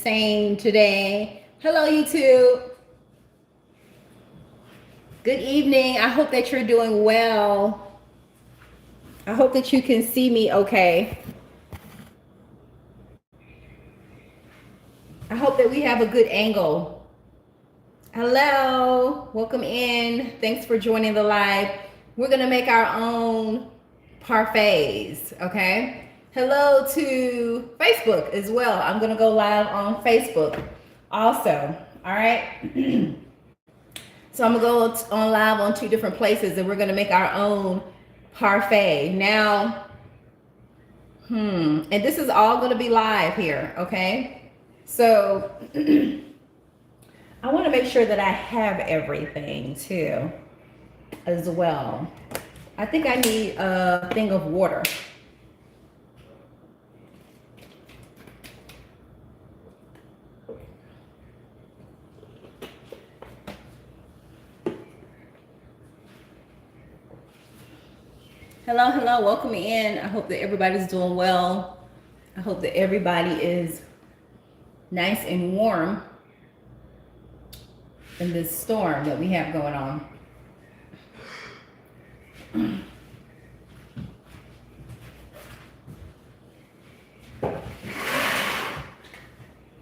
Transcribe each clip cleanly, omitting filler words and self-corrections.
Insane today. Hello, YouTube. Good evening. I hope that you're doing well. I hope that you can see me okay. I hope that we have a good angle. Hello. Welcome in. Thanks for joining the live. We're going to make our own parfaits, okay? Hello to Facebook as well. I'm going to go live on Facebook also, all right? So I'm going to go on live on 2 different places, and we're going to make our own parfait. Now, and this is all going to be live here, okay? So I want to make sure that I have everything too as well. I think I need a thing of water. Hello, hello, welcome in. I hope that everybody's doing well. I hope that everybody is nice and warm in this storm that we have going on.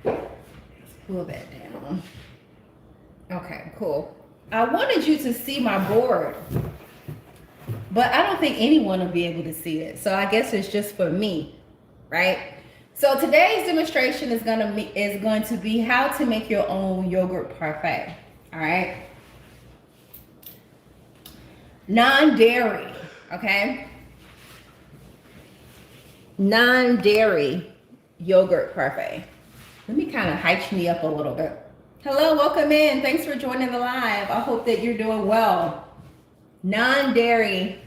Let's pull that down. Okay, cool. I wanted you to see my board, but I don't think anyone will be able to see it. So I guess it's just for me, right? So today's demonstration is going to be how to make your own yogurt parfait. All right. Non-dairy, okay? Non-dairy yogurt parfait. Let me kind of hype me up a little bit. Hello, welcome in. Thanks for joining the live. I hope that you're doing well. Non-dairy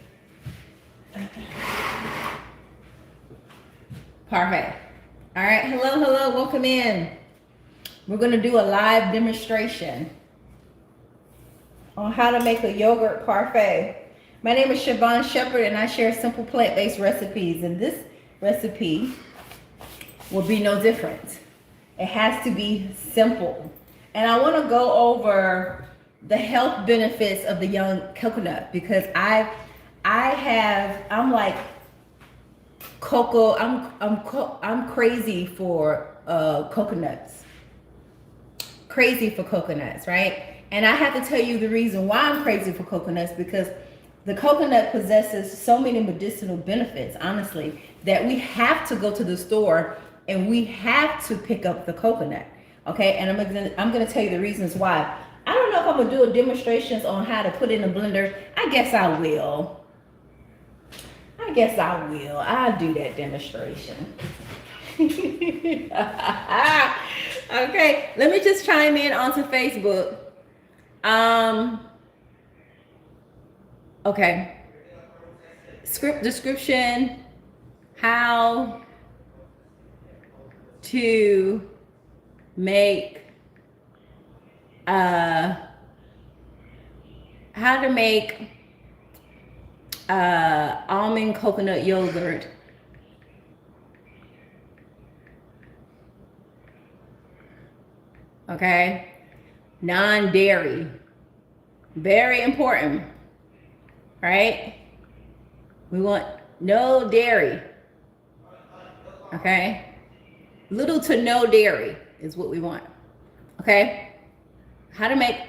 parfait. All right, hello, hello, welcome in. We're going to do a live demonstration on how to make a yogurt parfait. My name is Schvonne Sheppard, and I share simple plant-based recipes, and this recipe will be no different. It has to be simple. And I want to go over the health benefits of the young coconut, because I'm like cocoa. I'm crazy for coconuts. Crazy for coconuts, right? And I have to tell you the reason why I'm crazy for coconuts, because the coconut possesses so many medicinal benefits, honestly, that we have to go to the store and we have to pick up the coconut. Okay, and I'm gonna tell you the reasons why. I don't know if I'm gonna do a demonstrations on how to put in a blender. I guess I will. I'll do that demonstration. Okay, let me just chime in onto Facebook. Okay. Script description, how to make almond coconut yogurt. Okay, non-dairy, very important, right? We want no dairy. Okay, little to no dairy is what we want. Okay, how to make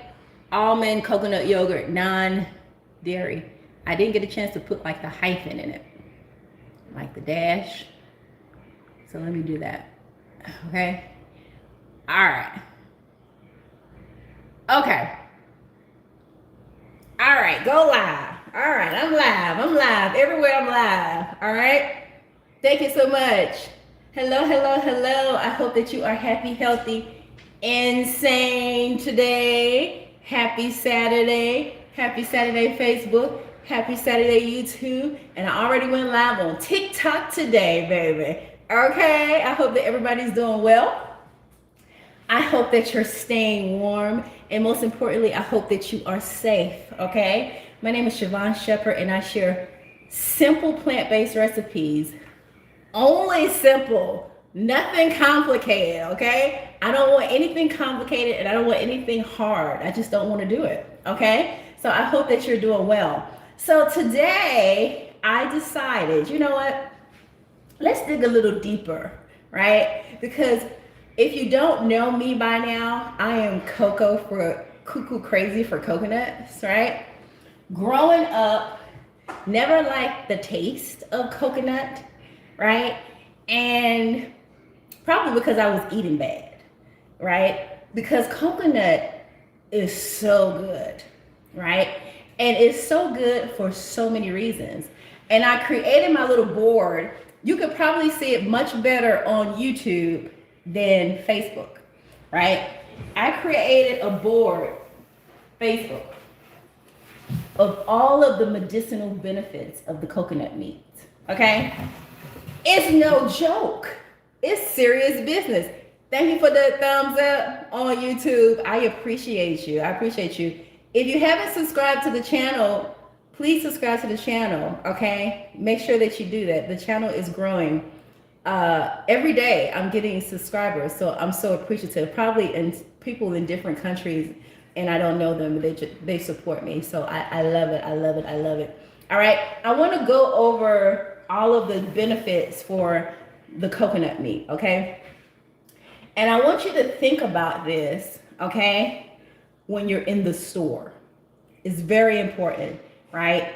almond coconut yogurt non-dairy. I didn't get a chance to put like the hyphen in it, like the dash. So let me do that. Okay. All right. Okay. All right, go live. All right, I'm live. Everywhere I'm live. All right. Thank you so much. Hello, hello, hello. I hope that you are happy, healthy, insane today. Happy Saturday. Happy Saturday, Facebook. Happy Saturday, YouTube. And I already went live on TikTok today, baby. Okay, I hope that everybody's doing well. I hope that you're staying warm. And most importantly, I hope that you are safe, okay? My name is Schvonne Sheppard, and I share simple plant-based recipes. Only simple, Nothing complicated, okay? I don't want anything complicated and I don't want anything hard. I just don't want to do it, okay? So I hope that you're doing well. So today I decided, you know what? Let's dig a little deeper, right? Because if you don't know me by now, I am cuckoo crazy for coconuts, right? Growing up, never liked the taste of coconut, right? And probably because I was eating bad, right? Because coconut is so good, right? And it's so good for so many reasons. And I created my little board. You could probably see it much better on YouTube than Facebook, right? I created a board, Facebook, of all of the medicinal benefits of the coconut meat, okay? It's no joke. It's serious business. Thank you for the thumbs up on YouTube. I appreciate you. I appreciate you. If you haven't subscribed to the channel, please subscribe to the channel, okay? Make sure that you do that. The channel is growing. Every day I'm getting subscribers, so I'm so appreciative. Probably in people in different countries, and I don't know them, but they support me. So I love it. I love it. I love it. All right. I want to go over all of the benefits for the coconut meat, okay? And I want you to think about this, okay, when you're in the store. It's very important, right?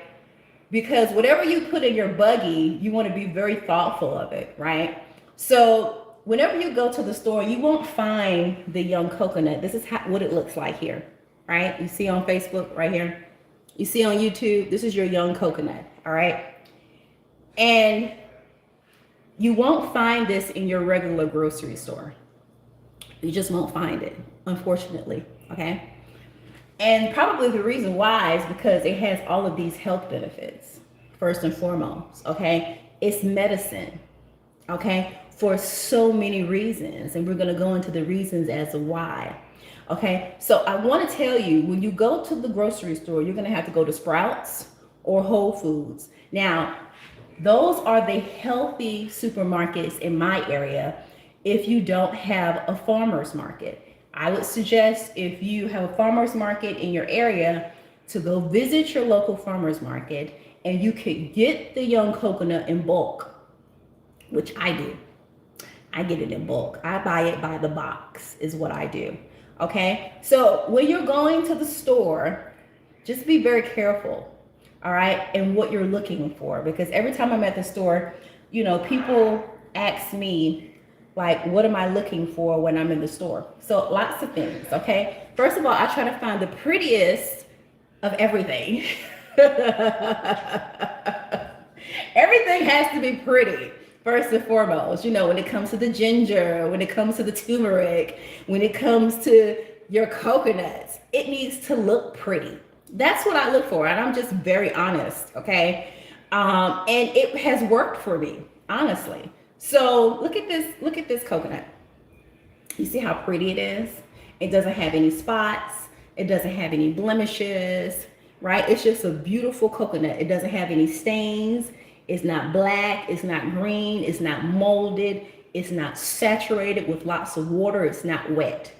Because whatever you put in your buggy, you want to be very thoughtful of it, right? So whenever you go to the store, you won't find the young coconut. This is what it looks like here, right? You see on Facebook right here. You see on YouTube, this is your young coconut, all right? And you won't find this in your regular grocery store. You just won't find it, unfortunately, okay? And probably the reason why is because it has all of these health benefits, first and foremost, okay? It's medicine, okay, for so many reasons. And we're gonna go into the reasons as to why, okay? So I wanna tell you, when you go to the grocery store, you're gonna have to go to Sprouts or Whole Foods. Now, those are the healthy supermarkets in my area if you don't have a farmer's market. I would suggest if you have a farmer's market in your area to go visit your local farmer's market, and you could get the young coconut in bulk, which I do. I get it in bulk. I buy it by the box is what I do. Okay. So when you're going to the store, just be very careful. All right. And what you're looking for, because every time I'm at the store, you know, people ask me, like, what am I looking for when I'm in the store? So lots of things. Okay. First of all, I try to find the prettiest of everything. Everything has to be pretty. First and foremost, you know, when it comes to the ginger, when it comes to the turmeric, when it comes to your coconuts, it needs to look pretty. That's what I look for. And I'm just very honest. Okay. And it has worked for me, honestly. So look at this coconut. You see how pretty it is? It doesn't have any spots. It doesn't have any blemishes, right? It's just a beautiful coconut. It doesn't have any stains. It's not black. It's not green. It's not molded. It's not saturated with lots of water. It's not wet.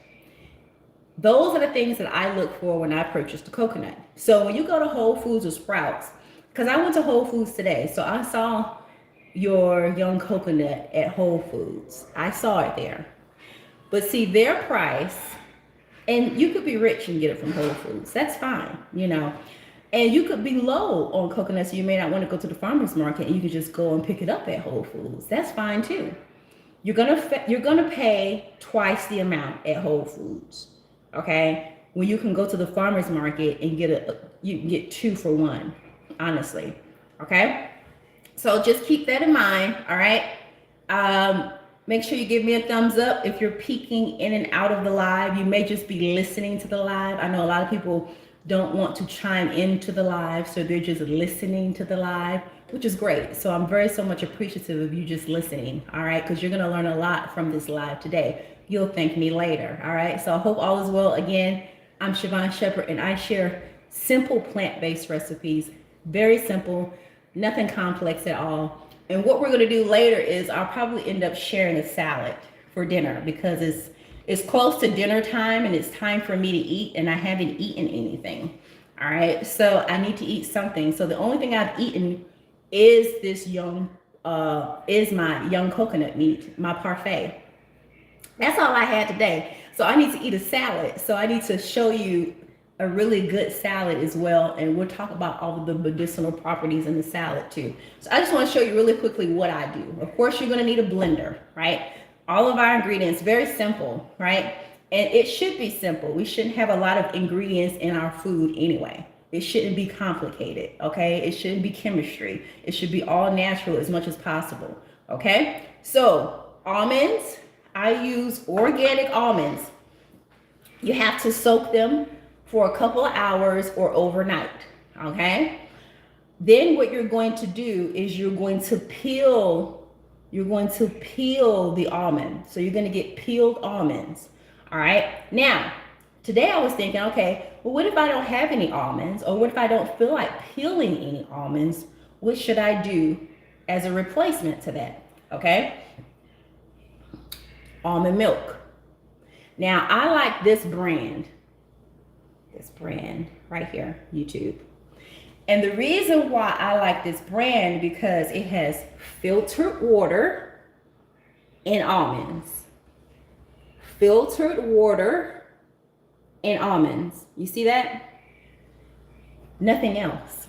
Those are the things that I look for when I purchase the coconut. So when you go to Whole Foods or Sprouts, because I went to Whole Foods today, so I saw your young coconut at Whole Foods. I saw it there. But see, their price, and you could be rich and get it from Whole Foods. That's fine, you know. And you could be low on coconuts, so you may not want to go to the farmer's market, and you could just go and pick it up at Whole Foods. That's fine too. You're gonna pay twice the amount at Whole Foods, okay? When you can go to the farmer's market and you can get 2 for 1, honestly, okay? So just keep that in mind, all right? Make sure you give me a thumbs up if you're peeking in and out of the live. You may just be listening to the live. I know a lot of people don't want to chime into the live, so they're just listening to the live, which is great. So I'm so much appreciative of you just listening, all right? Because you're gonna learn a lot from this live today. You'll thank me later, all right? So I hope all is well. Again, I'm Schvonne Sheppard, and I share simple plant-based recipes, very simple, nothing complex at all. And what we're going to do later is I'll probably end up sharing a salad for dinner because it's close to dinner time and it's time for me to eat, and I haven't eaten anything. All right, so I need to eat something. So the only thing I've eaten is is my young coconut meat, my parfait. That's all I had today. So I need to eat a salad. So I need to show you a really good salad as well, and we'll talk about all of the medicinal properties in the salad too. So I just want to show you really quickly what I do. Of course, you're going to need a blender, right? All of our ingredients, very simple, right? And it should be simple. We shouldn't have a lot of ingredients in our food anyway. It shouldn't be complicated, okay? It shouldn't be chemistry. It should be all natural as much as possible, okay? So almonds, I use organic almonds. You have to soak them for a couple of hours or overnight, okay? Then what you're going to do is you're going to peel the almond. So you're going to get peeled almonds. All right. Now, today I was thinking, okay, well, what if I don't have any almonds, or what if I don't feel like peeling any almonds? What should I do as a replacement to that? Okay. Almond milk. Now, I like this brand right here, YouTube. And the reason why I like this brand, because it has filtered water and almonds. Filtered water and almonds. You see that? Nothing else.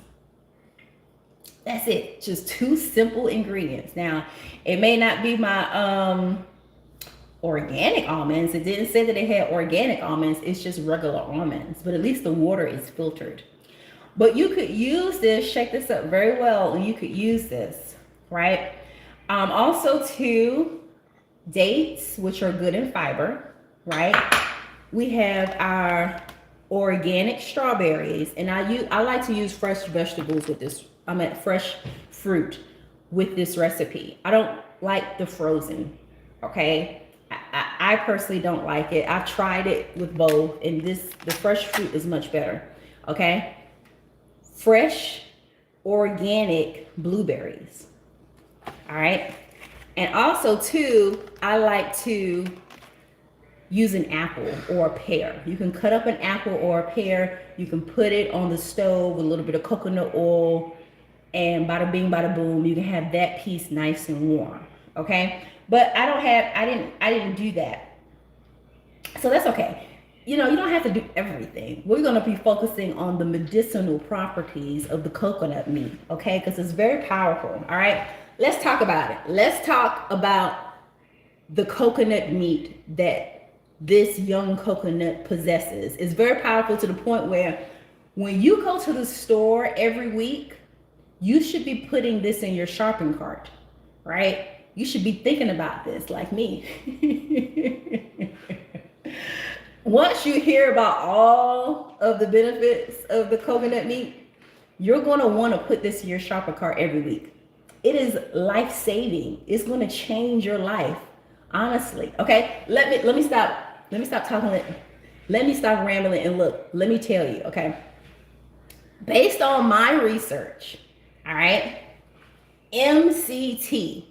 That's it. Just two simple ingredients. Now, it may not be my organic almonds. It didn't say that it had organic almonds. It's just regular almonds. But at least the water is filtered. But you could use this, shake this up very well, and you could use this, right? Also too, dates, which are good in fiber, right? We have our organic strawberries, and I like to use fresh vegetables with this. Fresh fruit with this recipe. I don't like the frozen, okay? I personally don't like it. I've tried it with both, and the fresh fruit is much better, okay? Fresh, organic blueberries, all right? And also too, I like to use an apple or a pear. You can cut up an apple or a pear. You can put it on the stove with a little bit of coconut oil, and bada bing, bada boom, you can have that piece nice and warm, okay? But I didn't do that. So that's okay. You know, you don't have to do everything. We're going to be focusing on the medicinal properties of the coconut meat, okay? Because it's very powerful, all right? Let's talk about it. Let's talk about the coconut meat that this young coconut possesses. It's very powerful to the point where when you go to the store every week, you should be putting this in your shopping cart, right? You should be thinking about this like me. Once you hear about all of the benefits of the coconut meat, you're going to want to put this in your shopping cart every week. It is life-saving. It's going to change your life, honestly. Okay, let me stop talking. Let me stop rambling, and look, let me tell you, okay? Based on my research, all right, MCT,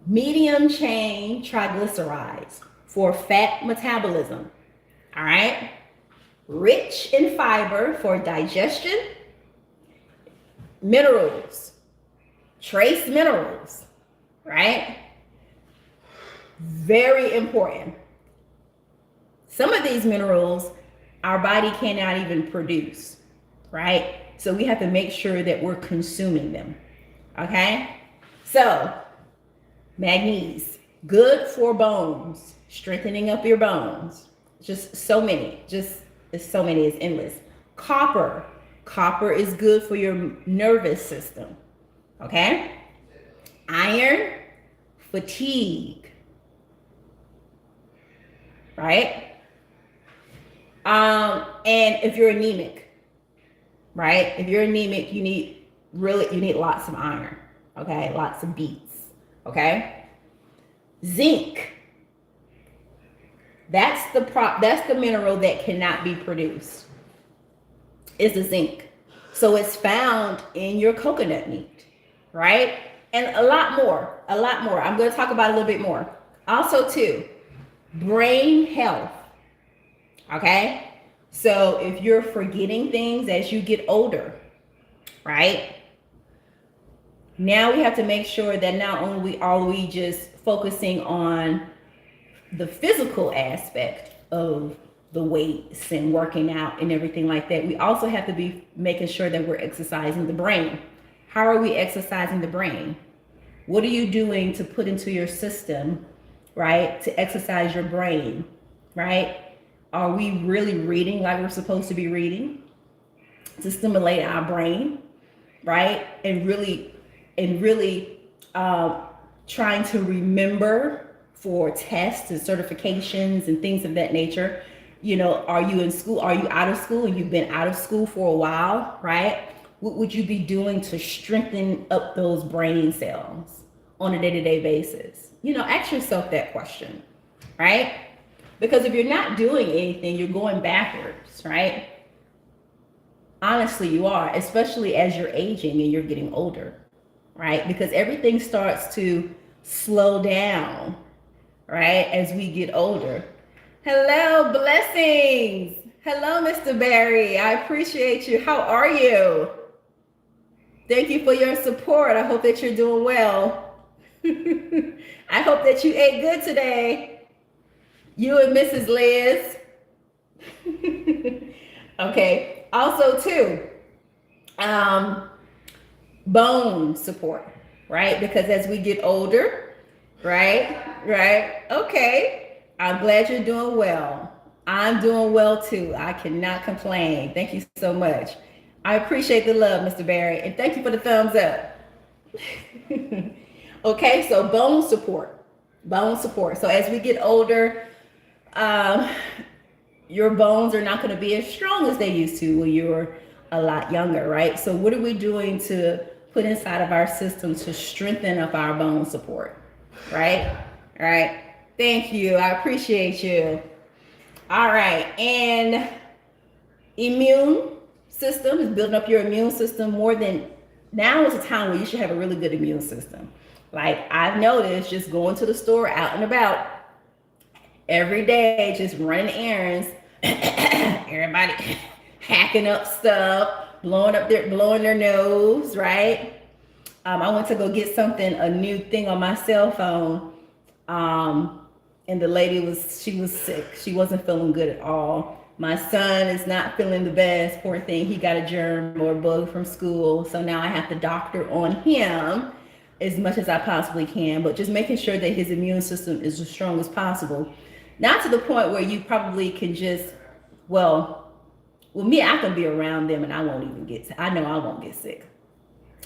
medium chain triglycerides for fat metabolism, all right? Rich in fiber for digestion, minerals, trace minerals, right? Very important. Some of these minerals our body cannot even produce, right? So we have to make sure that we're consuming them, okay? So, magnesium, good for bones, strengthening up your bones. Just so many, it's so many, it's endless. Copper is good for your nervous system, okay? Iron, fatigue, right? And if you're anemic, right? If you're anemic, you need lots of iron, okay? Lots of beets, okay? Zinc. That's the mineral that cannot be produced. Is the zinc. So it's found in your coconut meat, right? And a lot more, a lot more. I'm going to talk about a little bit more. Also, too, brain health. Okay? So if you're forgetting things as you get older, right? Now we have to make sure that not only are we just focusing on the physical aspect of the weights and working out and everything like that, we also have to be making sure that we're exercising the brain. How are we exercising the brain? What are you doing to put into your system, right, to exercise your brain, right? Are we really reading like we're supposed to be reading to stimulate our brain, right? And really trying to remember for tests and certifications and things of that nature. You know, are you in school? Are you out of school and you've been out of school for a while, right? What would you be doing to strengthen up those brain cells on a day-to-day basis? You know, ask yourself that question, right? Because if you're not doing anything, you're going backwards, right? Honestly, you are, especially as you're aging and you're getting older, right? Because everything starts to slow down, right, as we get older. Hello, blessings. Hello, Mr. Barry. I appreciate you. How are you? Thank you for your support. I hope that you're doing well. I hope that you ate good today. You and Mrs. Liz. Okay. Also, too, bone support, right? Because as we get older, right? Okay. I'm glad you're doing well. I'm doing well, too. I cannot complain. Thank you so much. I appreciate the love, Mr. Barry, and thank you for the thumbs up. Okay, so bone support. So as we get older, your bones are not going to be as strong as they used to when you were a lot younger, right? So what are we doing to put inside of our system to strengthen up our bone support, right? All right. Thank you. I appreciate you. All right. And immune system is building up your immune system more than now is a time where you should have a really good immune system. Like I've noticed just going to the store out and about every day, just running errands, everybody hacking up stuff, blowing their nose, right? I went to go get something, a new thing on my cell phone. And the lady she was sick. She wasn't feeling good at all. My son is not feeling the best, poor thing. He got a germ or a bug from school. So now I have to doctor on him as much as I possibly can, but just making sure that his immune system is as strong as possible. Not to the point where you probably can just, well, me, I can be around them and I know I won't get sick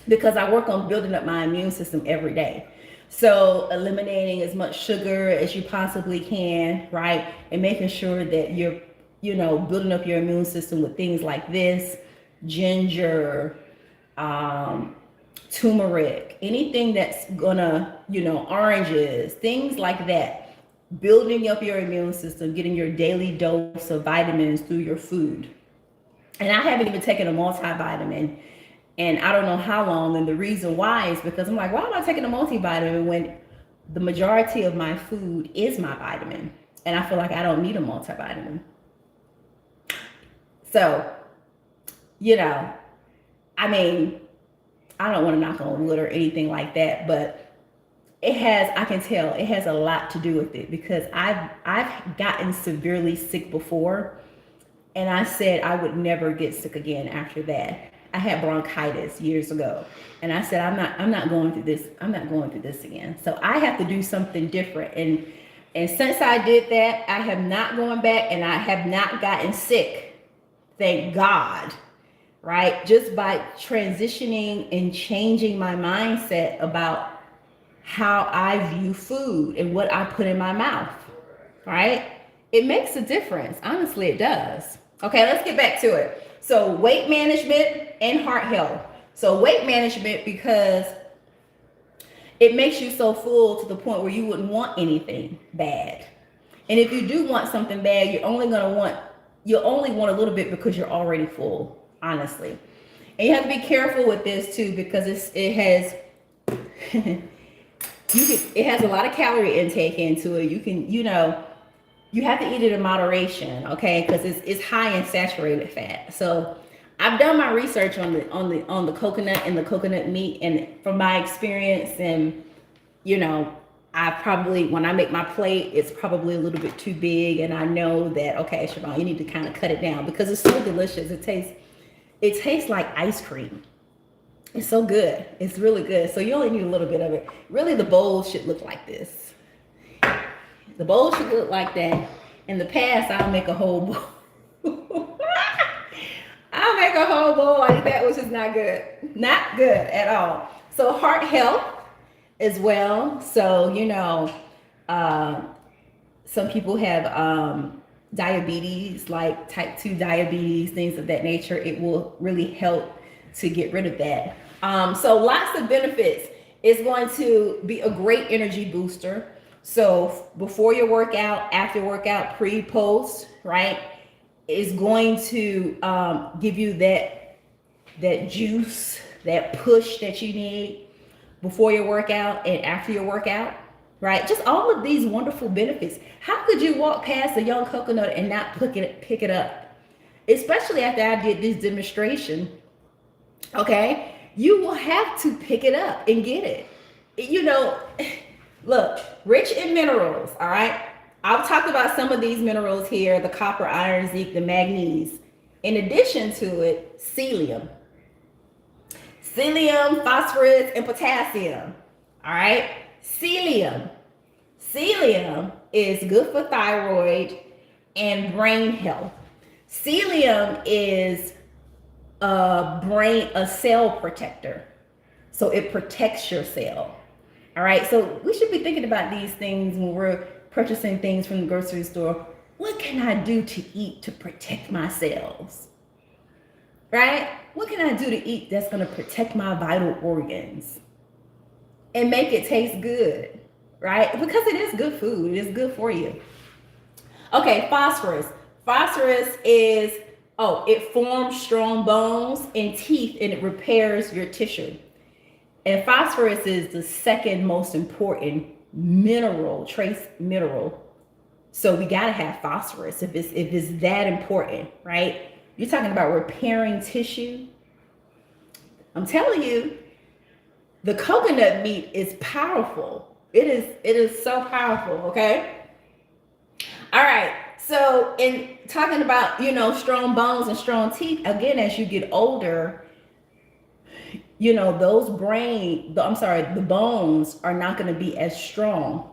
because I work on building up my immune system every day. So eliminating as much sugar as you possibly can, right? And making sure that you're, building up your immune system with things like this, ginger, turmeric, anything that's gonna, oranges, things like that. Building up your immune system, getting your daily dose of vitamins through your food. And I haven't even taken a multivitamin and I don't know how long. And the reason why is because I'm like, why am I taking a multivitamin when the majority of my food is my vitamin? And I feel like I don't need a multivitamin. So, I don't want to knock on wood or anything like that, but I can tell it has a lot to do with it because I've gotten severely sick before and I said I would never get sick again after that. I had bronchitis years ago and I said, I'm not going through this. I'm not going through this again. So I have to do something different. And since I did that, I have not gone back and I have not gotten sick. Thank God. Right? Just by transitioning and changing my mindset about how I view food and what I put in my mouth, right? It makes a difference. Honestly, it does. Okay, let's get back to it. So weight management and heart health. So weight management because it makes you so full to the point where you wouldn't want anything bad. And if you do want something bad, you'll only want a little bit because you're already full, honestly. And you have to be careful with this too because it has it has a lot of calorie intake into it. You can, you have to eat it in moderation, okay? Because it's high in saturated fat. So I've done my research on the coconut and the coconut meat, and from my experience, and I probably, when I make my plate, it's probably a little bit too big, and I know that, okay, Schvonne, you need to kind of cut it down because it's so delicious. It tastes like ice cream. It's so good. It's really good. So you only need a little bit of it. Really, the bowl should look like this. The bowl should look like that. In the past, I'll make a whole bowl. I'll make a whole bowl like that, which is not good. Not good at all. So heart health as well. So, some people have diabetes, like type 2 diabetes, things of that nature. It will really help to get rid of that. So lots of benefits. It's going to be a great energy booster. So before your workout, after workout, pre, post, right, is going to give you that juice, that push that you need before your workout and after your workout, right? Just all of these wonderful benefits. How could you walk past a young coconut and not pick it up? Especially after I did this demonstration, okay? You will have to pick it up and get it. Look, rich in minerals, all right? I've talked about some of these minerals here, the copper, iron, zinc, the manganese. In addition to it, psyllium, phosphorus, and potassium, all right? Psyllium is good for thyroid and brain health. Psyllium is a cell protector. So it protects your cell. All right. So we should be thinking about these things when we're purchasing things from the grocery store. What can I do to eat to protect my cells? Right? What can I do to eat that's going to protect my vital organs and make it taste good? Right? Because it is good food. It is good for you. Okay. Phosphorus. Phosphorus is, it forms strong bones and teeth, and it repairs your tissue. And phosphorus is the second most important trace mineral. So we gotta have phosphorus if it's that important, right? You're talking about repairing tissue. I'm telling you, the coconut meat is powerful. It is so powerful, okay? All right. So in talking about, strong bones and strong teeth, again, as you get older, the bones are not going to be as strong.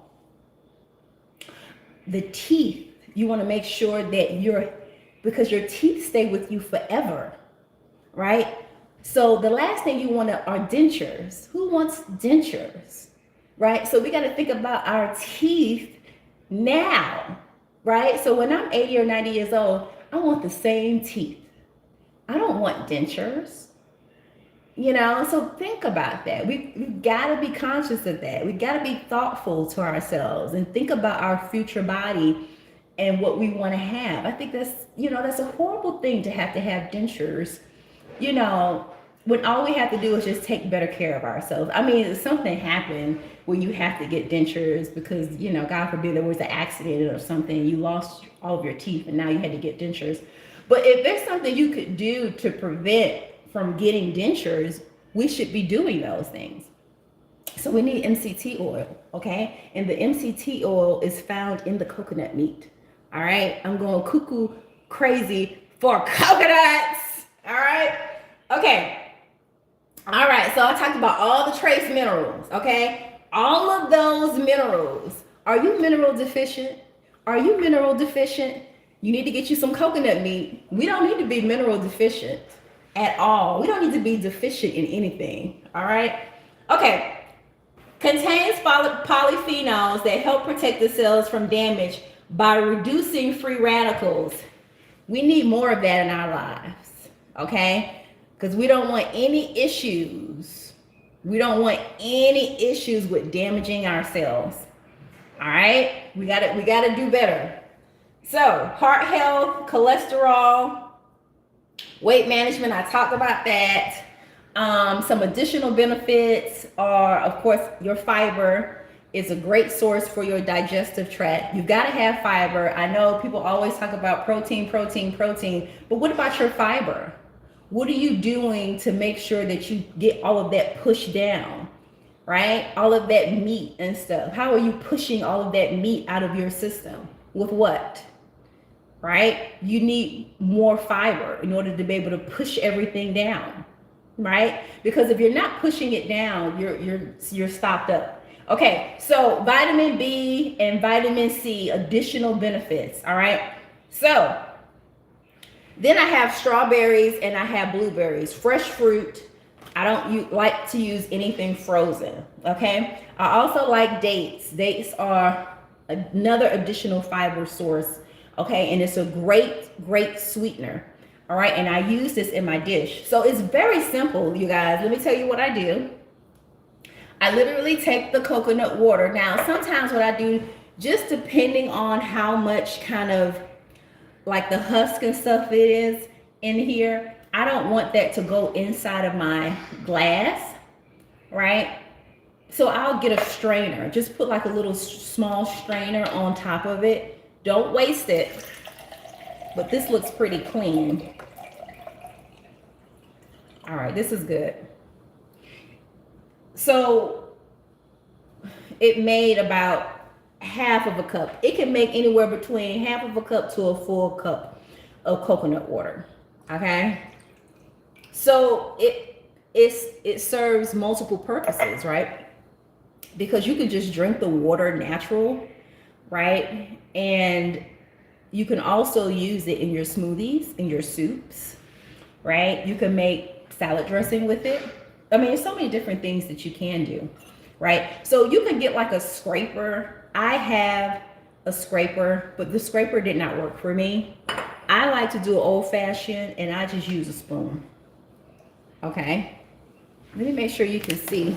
The teeth, you want to make sure that because your teeth stay with you forever, right? So the last thing you want are dentures. Who wants dentures, right? So we got to think about our teeth now, right? So when I'm 80 or 90 years old, I want the same teeth. I don't want dentures. So think about that. We got to be conscious of that. We got to be thoughtful to ourselves and think about our future body and what we want to have. I think that's a horrible thing to have dentures, when all we have to do is just take better care of ourselves. I mean, if something happened where you have to get dentures because, God forbid there was an accident or something, you lost all of your teeth and now you had to get dentures. But if there's something you could do to prevent from getting dentures, we should be doing those things. So we need MCT oil, okay? And the MCT oil is found in the coconut meat. All right? I'm going cuckoo crazy for coconuts. All right? Okay. All right. So I talked about all the trace minerals, okay? All of those minerals. Are you mineral deficient? You need to get you some coconut meat. We don't need to be mineral deficient at all. We don't need to be deficient in anything. All right. Okay. Contains polyphenols that help protect the cells from damage by reducing free radicals. We need more of that in our lives. Okay. Because we don't want any issues. We don't want any issues with damaging our cells. All right. We gotta do better. So heart health, cholesterol, weight management, I talked about that. Some additional benefits are, of course, your fiber is a great source for your digestive tract. You've got to have fiber. I know people always talk about protein, but what about your fiber? What are you doing to make sure that you get all of that pushed down, right? All of that meat and stuff. How are you pushing all of that meat out of your system? With what? Right? You need more fiber in order to be able to push everything down, right? Because if you're not pushing it down, you're stopped up. Okay, so vitamin B and vitamin C, additional benefits, all right? So then I have strawberries and I have blueberries, fresh fruit. I don't like to use anything frozen, okay? I also like dates. Dates are another additional fiber source, okay? And it's a great sweetener, all right? And I use this in my dish. So it's very simple, you guys. Let me tell you what I do. I literally take the coconut water. Now, sometimes what I do, just depending on how much kind of like the husk and stuff it is in here, I don't want that to go inside of my glass, right? So I'll get a strainer. Just put like a little small strainer on top of it. Don't waste it. But this looks pretty clean. All right, this is good. So it made about half of a cup. It can make anywhere between half of a cup to a full cup of coconut water. Okay. So it serves multiple purposes, right? Because you can just drink the water natural, right? And you can also use it in your smoothies, in your soups, right? You can make salad dressing with it. I mean, there's so many different things that you can do, right? So you can get like a scraper. I have a scraper, but the scraper did not work for me. I like to do an old fashioned and I just use a spoon. Okay. Let me make sure you can see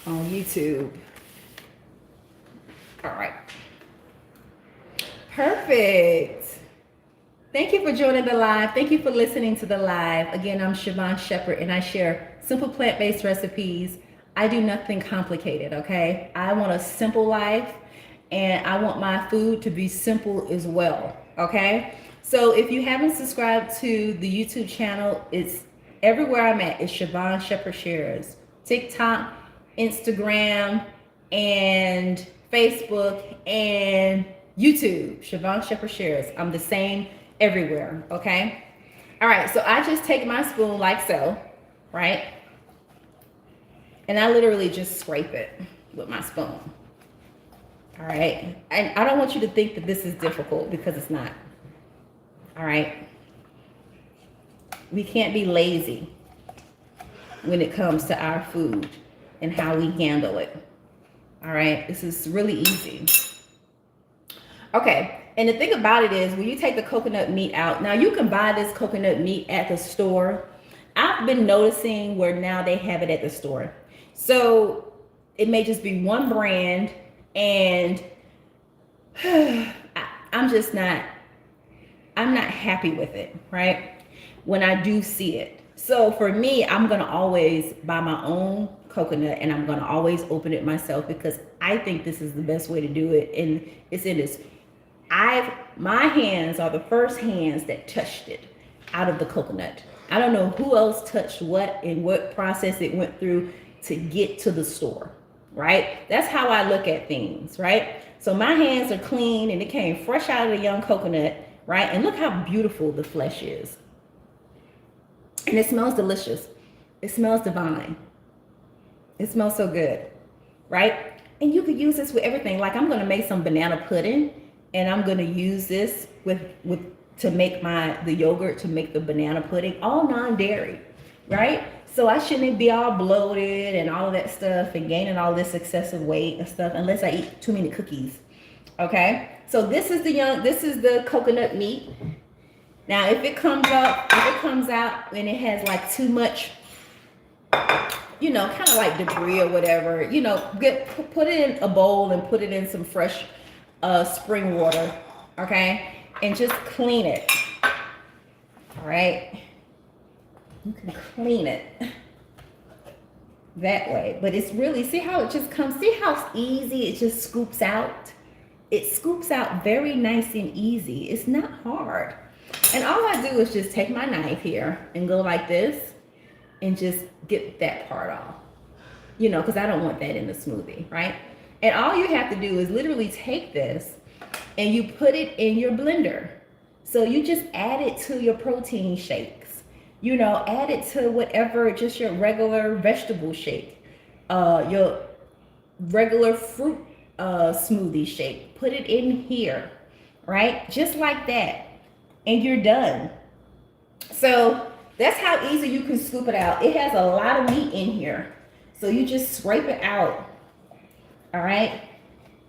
on YouTube. All right. Perfect. Thank you for joining the live. Thank you for listening to the live. Again, I'm Schvonne Sheppard and I share simple plant-based recipes. I do nothing complicated, okay? I want a simple life and I want my food to be simple as well, okay? So if you haven't subscribed to the YouTube channel, it's everywhere I'm at. It's Schvonne Sheppard Shares. TikTok, Instagram, and Facebook, and YouTube. Schvonne Sheppard Shares. I'm the same everywhere, okay? All right, so I just take my spoon like so, right? And I literally just scrape it with my spoon. All right, and I don't want you to think that this is difficult because it's not. All right, we can't be lazy when it comes to our food and how we handle it. All right, this is really easy. Okay, and the thing about it is when you take the coconut meat out, now you can buy this coconut meat at the store. I've been noticing where now they have it at the store. So it may just be one brand and I'm not happy with it, right? When I do see it. So for me, I'm going to always buy my own coconut and I'm going to always open it myself because I think this is the best way to do it. And it's in this, my hands are the first hands that touched it out of the coconut. I don't know who else touched what and what process it went through to get to the store, right? That's how I look at things, right? So my hands are clean and it came fresh out of the young coconut, right? And look how beautiful the flesh is. And it smells delicious. It smells divine. It smells so good, right? And you could use this with everything. Like I'm going to make some banana pudding and I'm going to use this to make the yogurt to make the banana pudding, all non-dairy, right? So I shouldn't be all bloated and all of that stuff and gaining all this excessive weight and stuff unless I eat too many cookies. Okay. So this is the coconut meat. Now, if it comes out and it has like too much, kind of like debris or whatever, put it in a bowl and put it in some fresh spring water. Okay. And just clean it. All right. You can clean it that way. But it's really, see how it just comes, see how easy it just scoops out? It scoops out very nice and easy. It's not hard. And all I do is just take my knife here and go like this and just get that part off. You know, because I don't want that in the smoothie, right? And all you have to do is literally take this and you put it in your blender. So you just add it to your protein shakes. You know, add it to whatever, just your regular vegetable shake, your regular fruit smoothie shake. Put it in here, right? Just like that. And you're done. So that's how easy you can scoop it out. It has a lot of meat in here. So you just scrape it out. All right.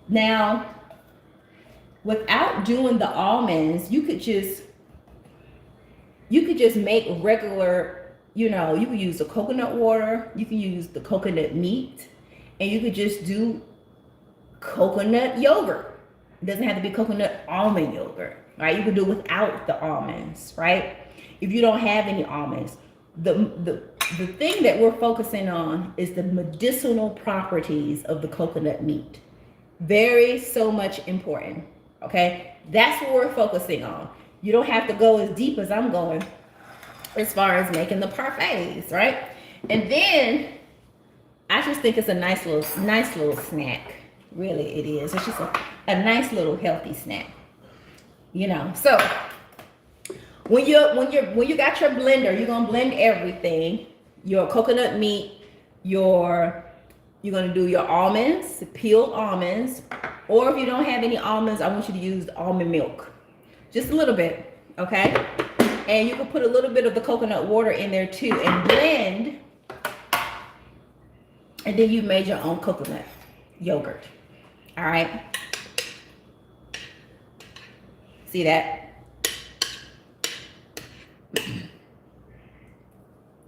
Now, without doing the almonds, you could just make regular, you know, you could use the coconut water, you can use the coconut meat, and you could just do coconut yogurt. It doesn't have to be coconut almond yogurt, right? You can do it without the almonds, right? If you don't have any almonds, the thing that we're focusing on is the medicinal properties of the coconut meat. Very so much important, okay? That's what we're focusing on. You don't have to go as deep as I'm going as far as making the parfaits, right? And then I just think it's a nice little snack. Really, it is. It's just a nice little healthy snack, you know. So when you got your blender, you're gonna blend everything. Your coconut meat, you're gonna do your almonds, peeled almonds, or if you don't have any almonds, I want you to use almond milk, just a little bit, okay? And you can put a little bit of the coconut water in there too and blend, and then you made your own coconut yogurt. All right. See that?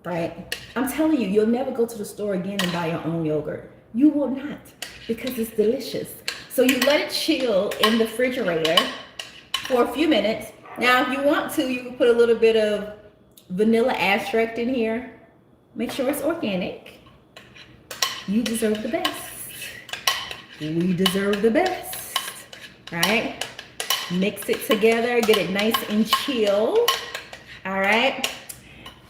Right? I'm telling you, you'll never go to the store again and buy your own yogurt. You will not, because it's delicious. So you let it chill in the refrigerator for a few minutes. Now, if you want to, you can put a little bit of vanilla extract in here. Make sure it's organic. You deserve the best. We deserve the best, right? Mix it together, get it nice and chill, all right?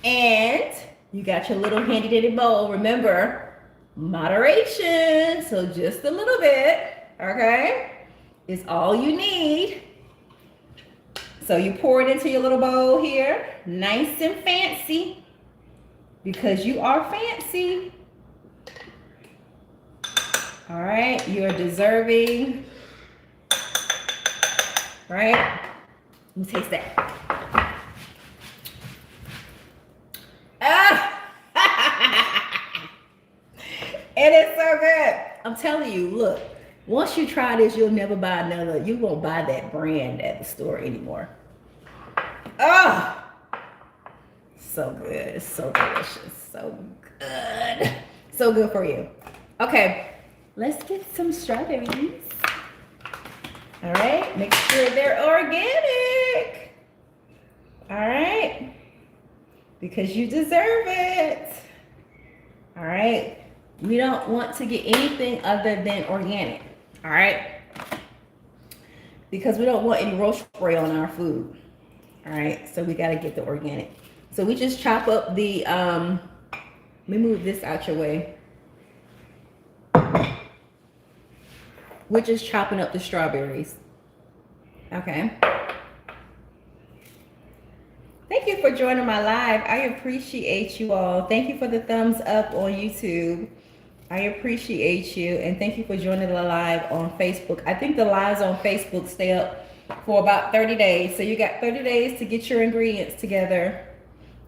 And you got your little handy dandy bowl. Remember, moderation, so just a little bit, okay? Is all you need. So you pour it into your little bowl here, nice and fancy, because you are fancy. All right, you are deserving, right? Let me taste that. It is so good. I'm telling you, look, once you try this, you'll never buy another. You won't buy that brand at the store anymore. Oh, so good. So delicious. So good. So good for you. Okay. Let's get some strawberries. All right, make sure they're organic. All right, because you deserve it. All right, we don't want to get anything other than organic. All right, because we don't want any roach spray on our food. All right, so we got to get the organic. So we just chop up the, let me move this out your way. We're just chopping up the strawberries. Okay. Thank you for joining my live. I appreciate you all. Thank you for the thumbs up on YouTube. I appreciate you. And thank you for joining the live on Facebook. I think the lives on Facebook stay up for about 30 days. So you got 30 days to get your ingredients together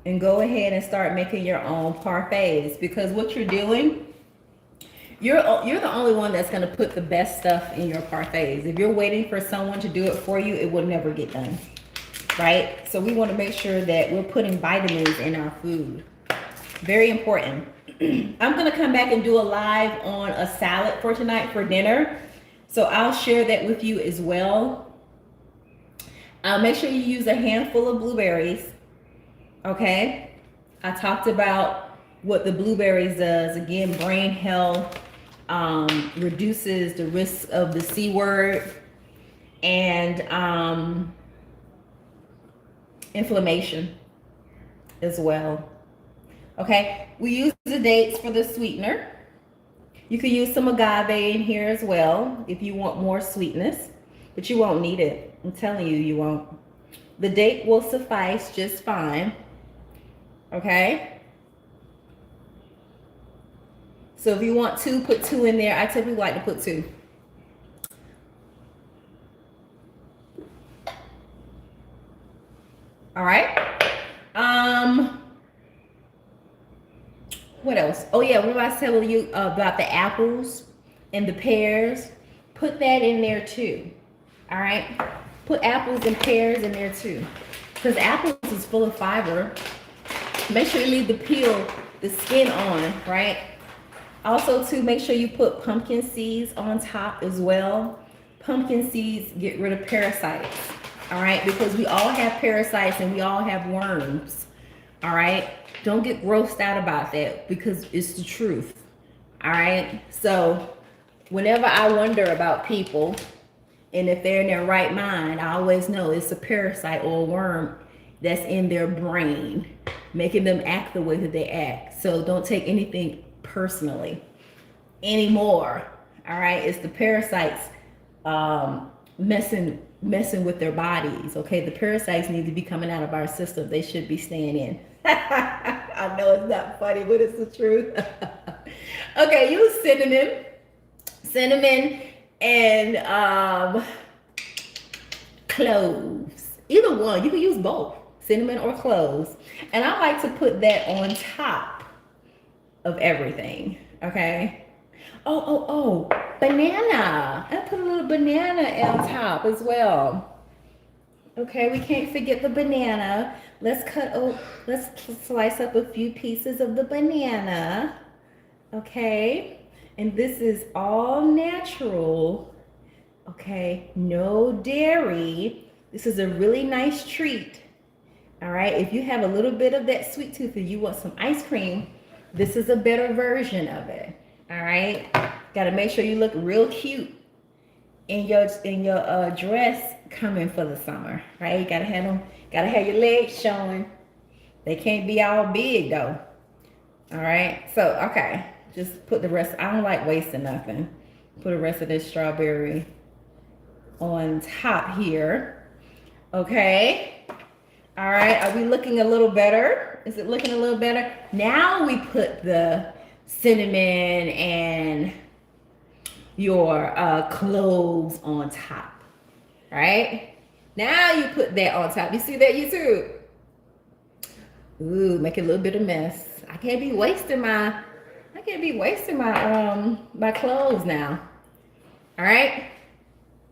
and go ahead and start making your own parfaits, because what you're doing, you're the only one that's going to put the best stuff in your parfaits. If you're waiting for someone to do it for you, it will never get done, right? So we want to make sure that we're putting vitamins in our food. Very important. I'm going to come back and do a live on a salad for tonight for dinner. So I'll share that with you as well. Make sure you use a handful of blueberries, okay? I talked about what the blueberries does. Again, brain health, reduces the risk of the C word, and inflammation as well. Okay, we use the dates for the sweetener. You can use some agave in here as well if you want more sweetness, but you won't need it. I'm telling you, you won't. The date will suffice just fine. Okay? So if you want 2, put 2 in there. I typically like to put 2. All right? What else? Oh yeah, what did I tell you about the apples and the pears? Put that in there too. All right? Put apples and pears in there too. Because apples is full of fiber. Make sure you leave the peel, the skin on, right? Also too, make sure you put pumpkin seeds on top as well. Pumpkin seeds get rid of parasites. All right? Because we all have parasites and we all have worms. All right? Don't get grossed out about that because it's the truth. All right? So whenever I wonder about people and if they're in their right mind, I always know it's a parasite or a worm that's in their brain, making them act the way that they act. So don't take anything personally anymore. All right? It's the parasites messing with their bodies. Okay? The parasites need to be coming out of our system. They should be staying in. I know it's not funny, but it's the truth. Okay, use cinnamon and cloves. Either one. You can use both, cinnamon or cloves. And I like to put that on top of everything. Okay. Oh, banana. I put a little banana on top as well. Okay, we can't forget the banana. Let's slice up a few pieces of the banana. Okay, and this is all natural. Okay, no dairy. This is a really nice treat. All right, if you have a little bit of that sweet tooth and you want some ice cream, this is a better version of it. All right, got to make sure you look real cute in your dress coming for the summer, right? You gotta have your legs showing. They can't be all big though. All right, so okay, just put the rest. I don't like wasting nothing. Put the rest of this strawberry on top here. Okay. All right, are we looking a little better? Is it looking a little better? Now we put the cinnamon and your cloves on top. Right? Now you put that on top. You see that, YouTube? Ooh, make a little bit of mess. I can't be wasting my my clothes now. All right?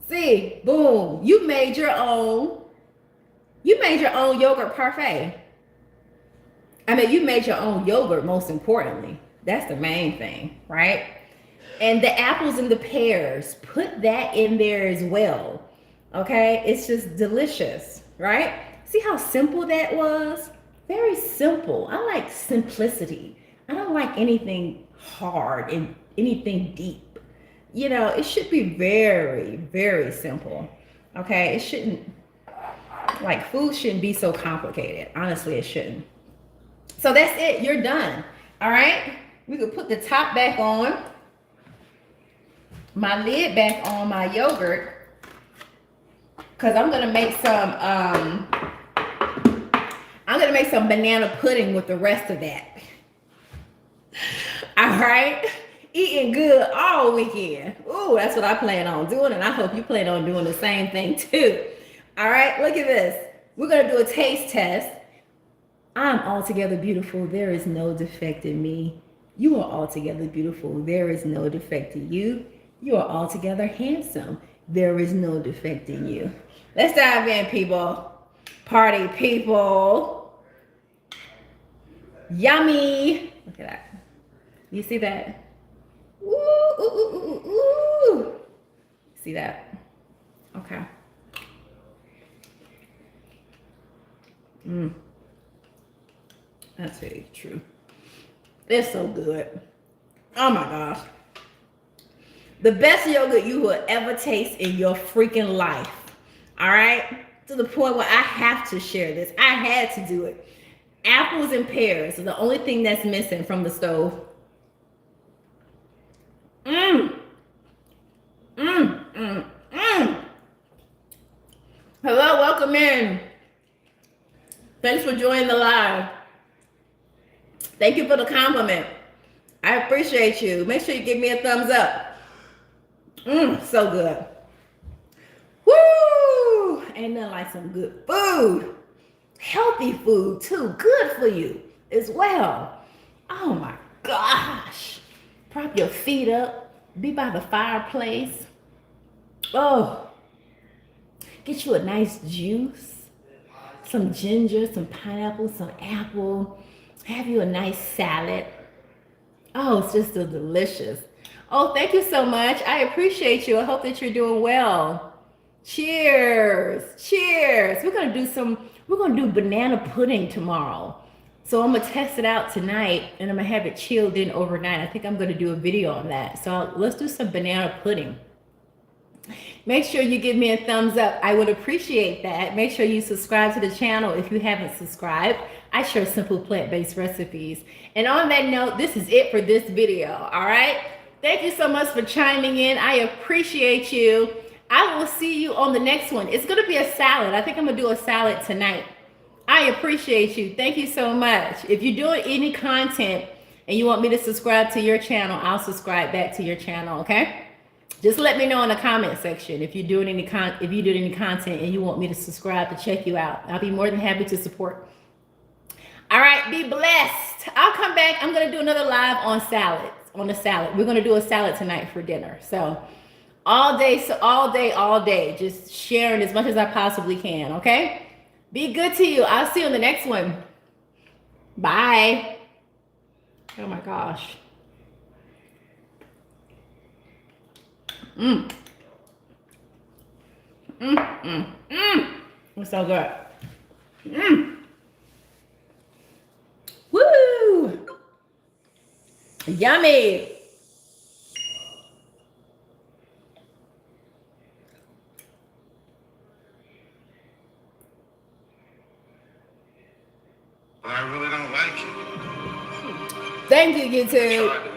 See, boom. You made your own yogurt parfait. I mean, you made your own yogurt, most importantly. That's the main thing, right? And the apples and the pears, put that in there as well. Okay, it's just delicious, right? See how simple that was? Very simple. I like simplicity. I don't like anything hard and anything deep. You know, it should be very, very simple. Okay, it shouldn't, like food shouldn't be so complicated. Honestly, it shouldn't. So that's it. You're done. All right, we could put the top back on, my lid back on my yogurt. Because I'm gonna make some banana pudding with the rest of that. All right, eating good all weekend. Ooh, that's what I plan on doing, and I hope you plan on doing the same thing too. All right, look at this. We're gonna do a taste test. I'm altogether beautiful. There is no defect in me. You are altogether beautiful. There is no defect in you. You are altogether handsome. There is no defect in you. Let's dive in, people. Party people. Yummy. Look at that. You see that? Ooh, ooh, ooh, ooh, ooh. See that? Okay. I'll tell you the truth. It's so good. Oh my gosh. The best yogurt you will ever taste in your freaking life. All right? To the point where I have to share this. I had to do it. Apples and pears are the only thing that's missing from the stove. Mmm. Mmm. Mmm. Mmm. Hello, welcome in. Thanks for joining the live. Thank you for the compliment. I appreciate you. Make sure you give me a thumbs up. So good. Woo! Ain't nothing like some good food. Healthy food too. Good for you as well. Oh my gosh. Prop your feet up. Be by the fireplace. Oh. Get you a nice juice. Some ginger, some pineapple, some apple. Have you a nice salad. Oh, it's just so delicious. Oh, thank you so much. I appreciate you. I hope that you're doing well. Cheers. Cheers. We're gonna do banana pudding tomorrow. So I'm gonna test it out tonight and I'm gonna have it chilled in overnight. I think I'm gonna do a video on that. So let's do some banana pudding. Make sure you give me a thumbs up. I would appreciate that. Make sure you subscribe to the channel if you haven't subscribed. I share simple plant-based recipes. And on that note, this is it for this video, all right? Thank you so much for chiming in. I appreciate you. I will see you on the next one. It's gonna be a salad. I think I'm gonna do a salad tonight. I appreciate you. Thank you so much. If you're doing any content and you want me to subscribe to your channel, I'll subscribe back to your channel, okay? Just let me know in the comment section if you're doing any content and you want me to subscribe to check you out. I'll be more than happy to support. All right, be blessed. I'll come back. I'm gonna do another live on salads, on the salad. We're gonna do a salad tonight for dinner. So all day, just sharing as much as I possibly can, okay? Be good to you. I'll see you on the next one. Bye. Oh my gosh. It's so good. Woo! Yummy. But I really don't like it. Thank you, YouTube.